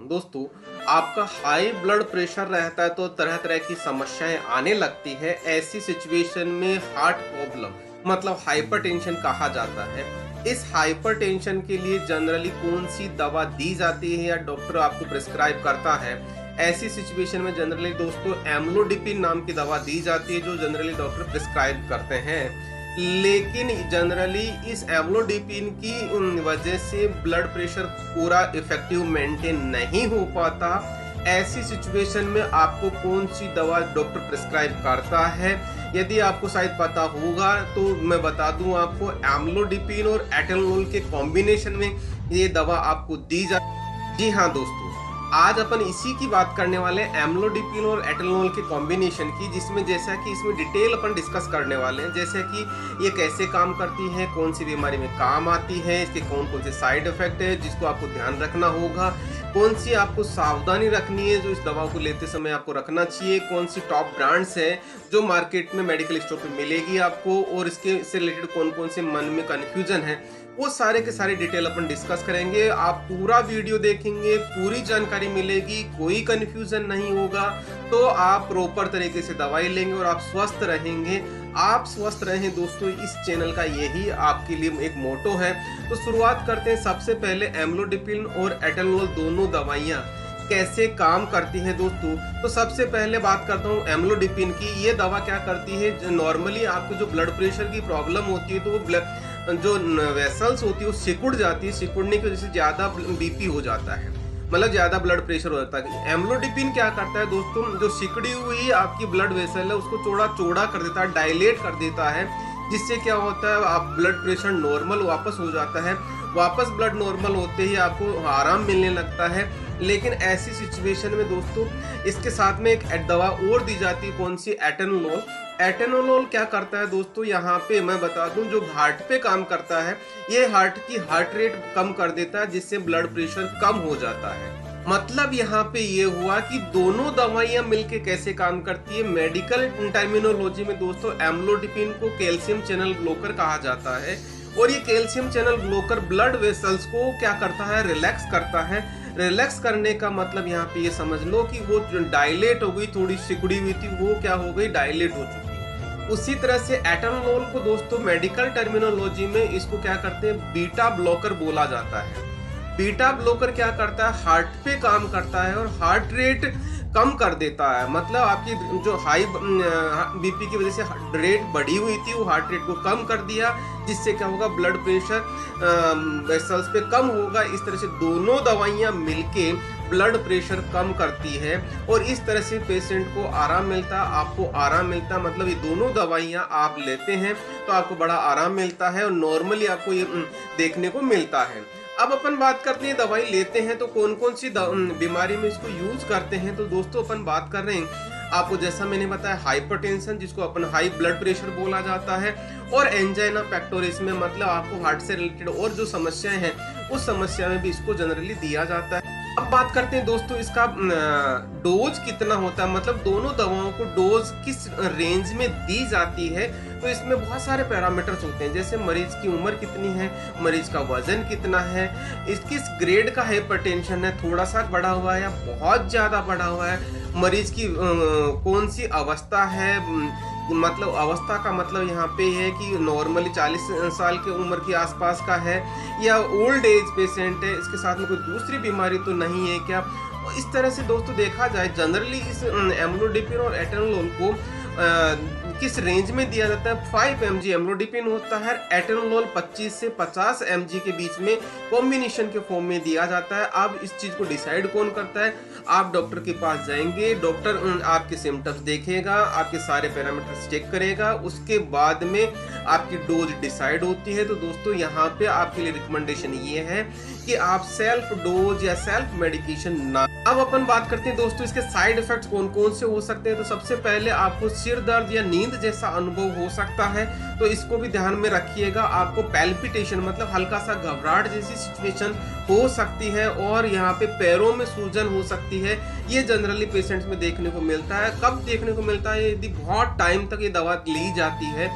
दोस्तों, आपका high blood pressure रहता है तो तरह तरह की समस्याएं आने लगती है। ऐसी सिचुएशन में हार्ट प्रॉब्लम मतलब हाइपरटेंशन कहा जाता है। इस हाइपरटेंशन के लिए जनरली कौन सी दवा दी जाती है या डॉक्टर आपको प्रिस्क्राइब करता है? ऐसी सिचुएशन में जनरली दोस्तों एम्लोडिपिन नाम की दवा दी जाती है, जो जनरली डॉक्टर प्रिस्क्राइब करते हैं। लेकिन जनरली इस एम्लोडिपिन की वजह से ब्लड प्रेशर पूरा इफेक्टिव मेंटेन नहीं हो पाता। ऐसी सिचुएशन में आपको कौन सी दवा डॉक्टर प्रिस्क्राइब करता है? यदि आपको शायद पता होगा तो मैं बता दूं आपको, एम्लोडिपिन और एटेनोल के कॉम्बिनेशन में ये दवा आपको दी जा। जी हाँ दोस्तों, आज अपन इसी की बात करने वाले हैं, एम्लोडिपिन और एटेनोल के कॉम्बिनेशन की, जिसमें जैसा कि इसमें डिटेल अपन डिस्कस करने वाले हैं, जैसे कि ये कैसे काम करती है, कौन सी बीमारी में काम आती है, इसके कौन कौन से साइड इफेक्ट है जिसको आपको ध्यान रखना होगा, कौन सी आपको सावधानी रखनी है जो इस दवा को लेते समय आपको रखना चाहिए, कौन सी टॉप ब्रांड्स है जो मार्केट में मेडिकल स्टोर पे मिलेगी आपको, और इसके से रिलेटेड कौन कौन से मन में कन्फ्यूजन है, वो सारे के सारे डिटेल अपन डिस्कस करेंगे। आप पूरा वीडियो देखेंगे, पूरी जानकारी मिलेगी, कोई कंफ्यूजन नहीं होगा, तो आप प्रॉपर तरीके से दवाई लेंगे और आप स्वस्थ रहेंगे। आप स्वस्थ रहें दोस्तों, इस चैनल का यही आपके लिए एक मोटो है। तो शुरुआत करते हैं। सबसे पहले एम्लोडिपिन और एटेनोल दोनों दवाइयाँ कैसे काम करती है दोस्तों। तो सबसे पहले बात करता हूँ एम्लोडिपिन की। ये दवा क्या करती है, नॉर्मली आपको जो ब्लड प्रेशर की प्रॉब्लम होती है तो वो जो वेसल्स होती है वो सिकुड़ जाती है, सिकुड़ने की वजह से ज्यादा बीपी हो जाता है, मतलब ज्यादा ब्लड प्रेशर हो जाता है। एम्लोडिपिन क्या करता है दोस्तों, जो सिकुड़ी हुई आपकी ब्लड वेसल है उसको चौड़ा चौड़ा कर देता है, डायलेट कर देता है, जिससे क्या होता है आप ब्लड प्रेशर नॉर्मल वापस हो जाता है। वापस ब्लड नॉर्मल होते ही आपको आराम मिलने लगता है। लेकिन ऐसी सिचुएशन में दोस्तों इसके साथ में एक दवा और दी जाती है, कौन सी, एटेनोल। एटेनोल क्या करता है दोस्तों, यहाँ पे मैं बता दूं, जो हार्ट पे काम करता है, ये हार्ट रेट कम कर देता है, जिससे ब्लड प्रेशर कम हो जाता है। मतलब यहाँ पे ये हुआ कि दोनों दवाइयां मिलके कैसे काम करती है। मेडिकल टर्मिनोलॉजी में दोस्तों एम्लोडिपिन को कैल्शियम चैनल ब्लॉकर कहा जाता है, और ये calcium channel blocker blood vessels को क्या करता है, रिलैक्स करता है। रिलैक्स करने का मतलब यहाँ पे ये समझ लो कि वो डायलेट हो गई, थोड़ी सिकुड़ी हुई थी वो क्या हो गई, डायलेट हो चुकी। उसी तरह से एटेनोल को दोस्तों मेडिकल टर्मिनोलॉजी में इसको क्या करते हैं, बीटा ब्लॉकर बोला जाता है। बीटा ब्लॉकर क्या करता है, हार्ट पे काम करता है और हार्ट रेट कम कर देता है। मतलब आपकी जो हाई बीपी की वजह से रेट बढ़ी हुई थी वो हार्ट रेट को कम कर दिया, जिससे क्या होगा, ब्लड प्रेशर वेसल्स पे कम होगा। इस तरह से दोनों दवाइयां मिलके ब्लड प्रेशर कम करती है और इस तरह से पेशेंट को आराम मिलता है, आपको आराम मिलता है। मतलब ये दोनों दवाइयां आप लेते हैं तो आपको बड़ा आराम मिलता है और नॉर्मली आपको ये देखने को मिलता है। अब अपन बात करते हैं दवाई लेते हैं तो कौन कौन सी बीमारी में इसको यूज करते हैं। तो दोस्तों अपन बात कर रहे हैं आपको, जैसा मैंने बताया, हाइपरटेंशन जिसको अपन हाई ब्लड प्रेशर बोला जाता है, और एंजाइना पेक्टोरिस में मतलब आपको हार्ट से रिलेटेड और जो समस्याएं हैं उस समस्या में भी इसको जनरली दिया जाता है। अब बात करते हैं दोस्तों इसका डोज कितना होता है, मतलब दोनों दवाओं को डोज किस रेंज में दी जाती है। तो इसमें बहुत सारे पैरामीटर्स होते हैं, जैसे मरीज की उम्र कितनी है, मरीज का वजन कितना है, किस ग्रेड का हाइपरटेंशन है, थोड़ा सा बढ़ा हुआ है या बहुत ज्यादा बढ़ा हुआ है, मरीज की कौन सी अवस्था है, मतलब अवस्था का मतलब यहाँ पे है कि नॉर्मली 40 साल की उम्र के आसपास का है या ओल्ड एज पेशेंट है, इसके साथ में कोई दूसरी बीमारी तो नहीं है क्या। इस तरह से दोस्तों देखा जाए जनरली इस एम्लोडिपिन और एटेनोल को किस रेंज में दिया जाता है। 5 mg एम्लोडिपिन होता है, एटेनोल 25 से 50 mg के बीच में कॉम्बिनेशन के फॉर्म में दिया जाता है। अब इस चीज को डिसाइड कौन करता है, आप डॉक्टर के पास जाएंगे, डॉक्टर आपके सिम्टम्स देखेगा, आपके सारे पैरामीटर्स चेक करेगा, उसके बाद में आपकी डोज डिसाइड होती है। तो दोस्तों यहाँ पे आपके लिए रिकमेंडेशन ये है कि आप सेल्फ डोज या सेल्फ मेडिकेशन ना। अब अपन बात करते हैं दोस्तों इसके साइड इफेक्ट्स कौन कौन से हो सकते हैं। तो सबसे पहले आपको सिर दर्द या नींद जैसा अनुभव हो सकता है, तो इसको भी ध्यान में रखिएगा। आपको पैल्पिटेशन मतलब हल्का सा घबराहट जैसी सिचुएशन हो सकती है, और यहाँ पे पैरों में सूजन हो सकती है। ये जनरली पेशेंट्स में देखने को मिलता है। कब देखने को मिलता है, यदि बहुत टाइम तक ये दवा ली जाती है,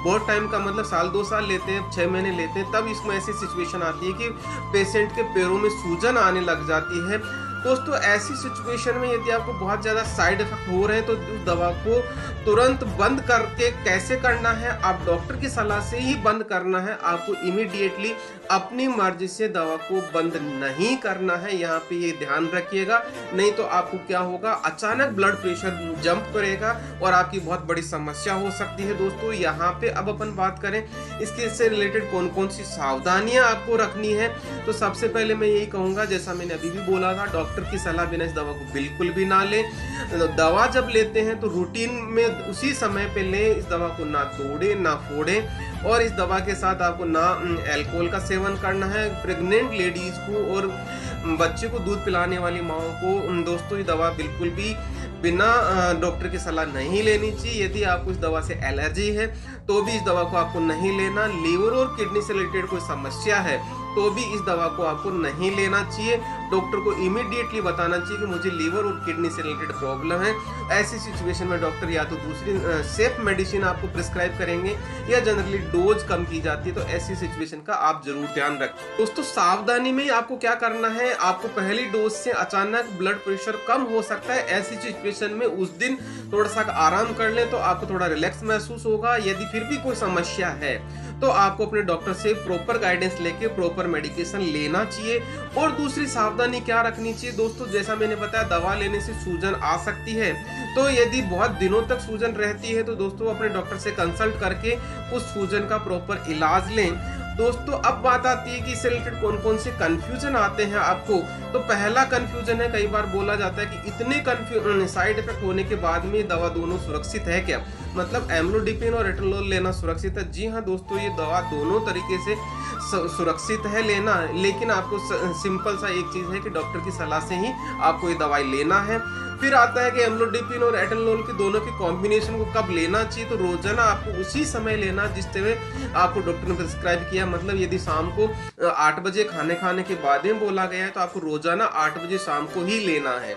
बहुत टाइम का मतलब साल 2 साल लेते हैं, 6 महीने लेते हैं, तब इसमें ऐसी सिचुएशन आती है कि पेशेंट के पैरों में सूजन आने लग जाती है। दोस्तों ऐसी सिचुएशन में यदि आपको बहुत ज़्यादा साइड इफ़ेक्ट हो रहे हैं तो उस दवा को तुरंत बंद करके कैसे करना है, आप डॉक्टर की सलाह से ही बंद करना है। आपको इमीडिएटली अपनी मर्ज़ी से दवा को बंद नहीं करना है, यहाँ पे ये ध्यान रखिएगा। नहीं तो आपको क्या होगा, अचानक ब्लड प्रेशर जंप करेगा और आपकी बहुत बड़ी समस्या हो सकती है। दोस्तों यहाँ पे अब अपन बात करें इसके से रिलेटेड कौन-कौन सी सावधानियाँ आपको रखनी है। तो सबसे पहले मैं यही कहूँगा, जैसा मैंने अभी भी बोला था, डॉक्टर की सलाह बिना इस दवा को बिल्कुल भी ना लें। दवा जब लेते हैं तो रूटीन में उसी समय पे लें। इस दवा को ना तोड़ें ना फोड़ें, और इस दवा के साथ आपको ना अल्कोहल का सेवन करना है। प्रेग्नेंट लेडीज को और बच्चे को दूध पिलाने वाली माओं को दोस्तों ये दवा बिल्कुल भी बिना डॉक्टर की सलाह नहीं लेनी चाहिए। यदि आपको इस दवा से एलर्जी है तो भी इस दवा को आपको नहीं लेना। लीवर और किडनी से रिलेटेड कोई समस्या है तो भी इस दवा को आपको नहीं लेना चाहिए। डॉक्टर को इमीडिएटली बताना चाहिए कि मुझे लीवर और किडनी से रिलेटेड प्रॉब्लम है। ऐसी सिचुएशन में डॉक्टर या तो दूसरी सेफ मेडिसिन आपको प्रिस्क्राइब करेंगे या जनरली डोज कम की जाती है, तो ऐसी सिचुएशन का आप जरूर ध्यान रखें। दोस्तों सावधानी में आपको क्या करना है, आपको पहली डोज से अचानक ब्लड प्रेशर कम हो सकता है। ऐसी सिचुएशन में उस दिन थोड़ा सा आराम कर लें तो आपको थोड़ा रिलैक्स महसूस होगा। यदि फिर भी कोई समस्या है तो आपको अपने डॉक्टर से प्रॉपर गाइडेंस लेके प्रॉपर मेडिकेशन लेना चाहिए। और दूसरी सावधानी क्या रखनी चाहिए दोस्तों, जैसा मैंने बताया दवा लेने से सूजन आ सकती है, तो यदि बहुत दिनों तक सूजन रहती है तो दोस्तों अपने डॉक्टर से कंसल्ट करके उस सूजन का प्रॉपर इलाज लें। दोस्तों अब बात आती है कि इससे रिलेटेड कौन कौन से कंफ्यूजन आते हैं आपको। तो पहला कंफ्यूजन है, कई बार बोला जाता है कि इतने साइड इफेक्ट होने के बाद में दवा दोनों सुरक्षित है क्या, मतलब एम्लोडिपिन और एटेनोल लेना सुरक्षित है। जी हाँ दोस्तों, ये दवा दोनों तरीके से सुरक्षित है लेना, लेकिन आपको सिंपल सा एक चीज है कि डॉक्टर की सलाह से ही आपको ये दवाई लेना है। फिर आता है कि एम्लोडिपिन और एटेनोल के दोनों के कॉम्बिनेशन को कब लेना चाहिए, तो रोजाना आपको उसी समय लेना जिस समय आपको डॉक्टर ने प्रिस्क्राइब किया। मतलब यदि शाम को 8 बजे खाने के बाद में बोला गया है तो आपको रोजाना 8 बजे शाम को ही लेना है।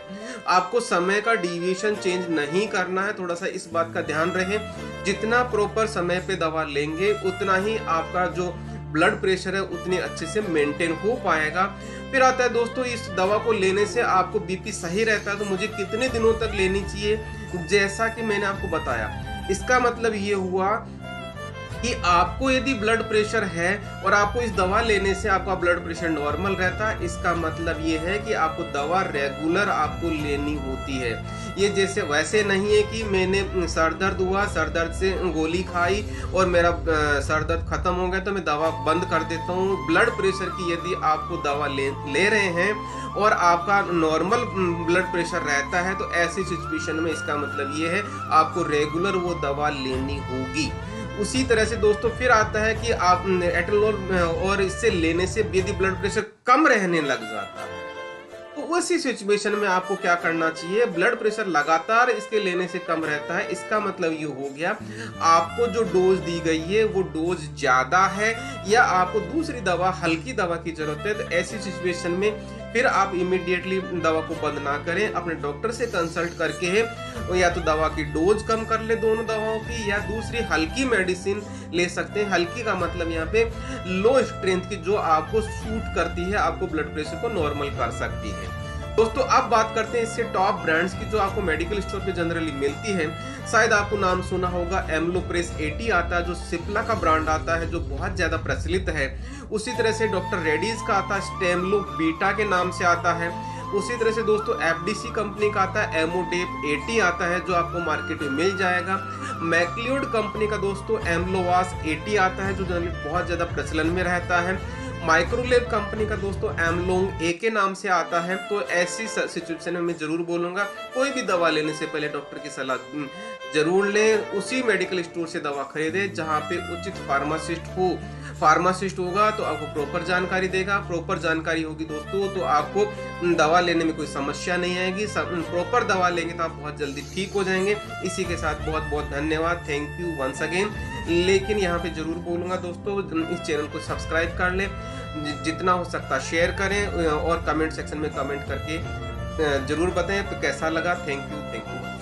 आपको समय का डिविएशन चेंज नहीं करना है, थोड़ा सा इस बात का ध्यान रहे। जितना प्रॉपर समय पे दवा लेंगे उतना ही आपका जो ब्लड प्रेशर है उतनी अच्छे से मेंटेन हो पाएगा। फिर आता है दोस्तों, इस दवा को लेने से आपको बीपी सही रहता है तो मुझे कितने दिनों तक लेनी चाहिए। जैसा कि मैंने आपको बताया, इसका मतलब ये हुआ कि आपको यदि ब्लड प्रेशर है और आपको इस दवा लेने से आपका ब्लड प्रेशर नॉर्मल रहता है, इसका मतलब ये है कि आपको दवा रेगुलर आपको लेनी होती है। ये जैसे वैसे नहीं है कि मैंने सर दर्द हुआ, सर दर्द से गोली खाई और मेरा सर दर्द खत्म हो गया तो मैं दवा बंद कर देता हूँ। ब्लड प्रेशर की यदि आपको दवा ले रहे हैं और आपका नॉर्मल ब्लड प्रेशर रहता है तो ऐसी सिचुएशन में इसका मतलब ये है आपको रेगुलर वो दवा लेनी होगी। उसी तरह से दोस्तों फिर आता है कि आप एटेनोल और इससे लेने से यदि ब्लड प्रेशर कम रहने लग जाता है तो उसी सिचुएशन में आपको क्या करना चाहिए, ब्लड प्रेशर लगातार इसके लेने से कम रहता है, इसका मतलब ये हो गया आपको जो डोज दी गई है वो डोज ज्यादा है या आपको दूसरी दवा हल्की दवा की जरूरत है। तो ऐसी सिचुएशन में फिर आप इमीडिएटली दवा को बंद ना करें, अपने डॉक्टर से कंसल्ट करके है या तो दवा की डोज कम कर ले दोनों दवाओं की, या दूसरी हल्की मेडिसिन ले सकते हैं। हल्की का मतलब यहाँ पे लो स्ट्रेंथ की, जो आपको सूट करती है, आपको ब्लड प्रेशर को नॉर्मल कर सकती है। दोस्तों अब बात करते हैं इससे टॉप ब्रांड्स की जो आपको मेडिकल स्टोर पे जनरली मिलती है। शायद आपको नाम सुना होगा, एम्लोप्रेस 80 आता है जो सिप्ला का ब्रांड आता है जो बहुत ज्यादा प्रचलित है। उसी तरह से डॉक्टर रेड्डीज का आता है, स्टेमलो बीटा के नाम से आता है। उसी तरह से दोस्तों एफडीसी कंपनी का आता है, एमोडेप 80 आता है जो आपको मार्केट में मिल जाएगा। मैक्लियोड कंपनी का दोस्तों एम्लोवास 80 आता है जो जनरली बहुत ज्यादा प्रचलन में रहता है। माइक्रोलेब कंपनी का दोस्तों एमलोंग ए के नाम से आता है। तो ऐसी सिचुएशन में मैं जरूर बोलूंगा कोई भी दवा लेने से पहले डॉक्टर की सलाह जरूर लें। उसी मेडिकल स्टोर से दवा खरीदे जहां पे उचित फार्मासिस्ट हो। फार्मासिस्ट होगा तो आपको प्रॉपर जानकारी देगा, प्रॉपर जानकारी होगी दोस्तों तो आपको दवा लेने में कोई समस्या नहीं आएगी। प्रॉपर दवा लेंगे तो आप बहुत जल्दी ठीक हो जाएंगे। इसी के साथ बहुत बहुत धन्यवाद, थैंक यू वंस अगेन। लेकिन यहाँ पे जरूर बोलूंगा दोस्तों इस चैनल को सब्सक्राइब कर लें, जितना हो सकता शेयर करें और कमेंट सेक्शन में कमेंट करके जरूर बताएं तो कैसा लगा। Thank you.